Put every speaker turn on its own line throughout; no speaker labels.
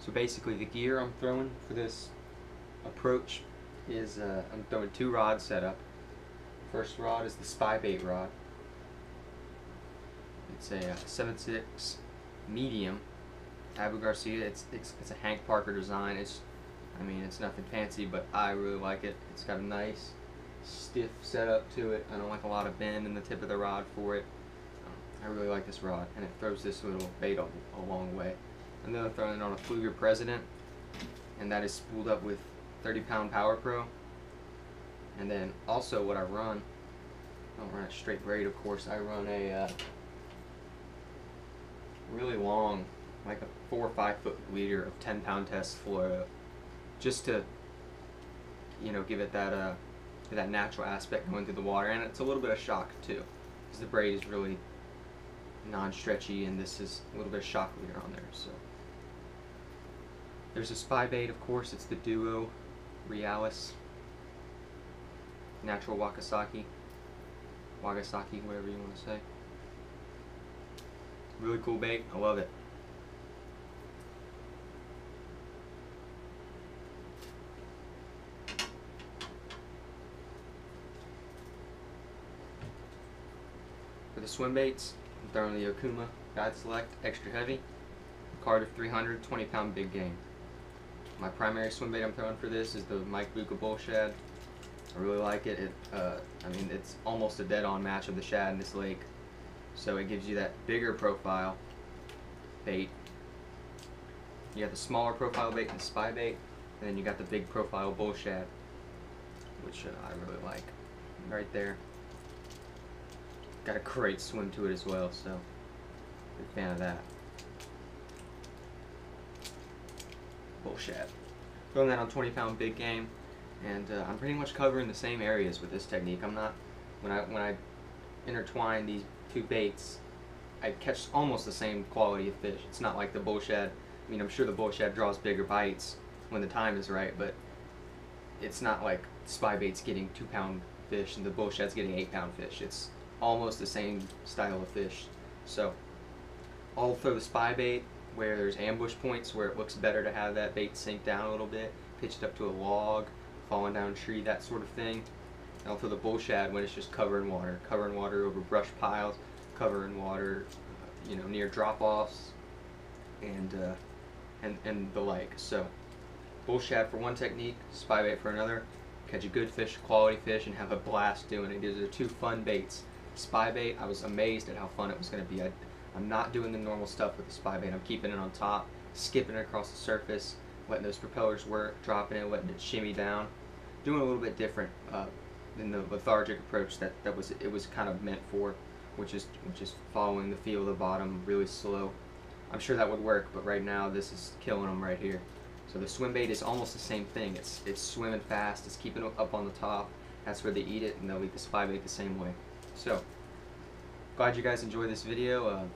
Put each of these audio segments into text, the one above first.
So basically the gear I'm throwing for this approach is I'm throwing 2 rods set up. First rod is the Spybait rod. It's a 7/6 medium Abu Garcia. It's a Hank Parker design. I mean it's nothing fancy, but I really like it. It's got a nice stiff setup to it. I don't like a lot of bend in the tip of the rod for it. I really like this rod, and it throws this little bait a long way. And then I'm throwing it on a Fluger President, and that is spooled up with 30-pound Power Pro. And then also what I run, I don't run a straight braid, of course. I run a really long, like a 4 or 5 foot leader of 10-pound test fluoro, just to, you know, give it that natural aspect going through the water. And it's a little bit of shock too, because the braid is really non-stretchy, and this is a little bit of shock leader on there. So there's a Spybait, of course. It's the Duo Realis Natural Wagasaki, whatever you want to say. Really cool bait. I love it. For the swim baits, I'm throwing the Okuma Guide Select Extra Heavy, card of 300, 20-pound big game. My primary swim bait I'm throwing for this is the Mike Buka Bull Shad. I really like it. I mean, it's almost a dead-on match of the shad in this lake, so it gives you that bigger profile bait. You got the smaller profile bait in the Spybait, and then you got the big profile Bull Shad, which I really like. Right there. Got a great swim to it as well, so big fan of that. Bull Shad. Throwing that on 20-pound big game, and I'm pretty much covering the same areas with this technique. I'm not, when I intertwine these 2 baits, I catch almost the same quality of fish. It's not like the Bull Shad. I mean, I'm sure the Bull Shad draws bigger bites when the time is right, but it's not like Spybait's getting 2-pound fish and the Bull Shad's getting 8-pound fish. It's almost the same style of fish. So I'll throw the Spybait where there's ambush points where it looks better to have that bait sink down a little bit, pitch it up to a log, falling down a tree, that sort of thing. And I'll throw the Bull Shad when it's just covering water over brush piles, covering water, you know, near drop-offs, and the like. So Bull Shad for one technique, Spybait for another. Catch a good fish, quality fish, and have a blast doing it. These are 2 fun baits. Spybait, I was amazed at how fun it was going to be. I'm not doing the normal stuff with the Spybait. I'm keeping it on top, skipping it across the surface, letting those propellers work, dropping it, letting it shimmy down. Doing a little bit different than the lethargic approach that it was kind of meant for, which is following the feel of the bottom really slow. I'm sure that would work, but right now this is killing them right here. So the swim bait is almost the same thing. It's swimming fast. It's keeping it up on the top. That's where they eat it, and they'll eat the Spybait the same way. So glad you guys enjoyed this video.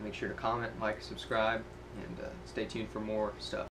Make sure to comment, like, subscribe, and stay tuned for more stuff.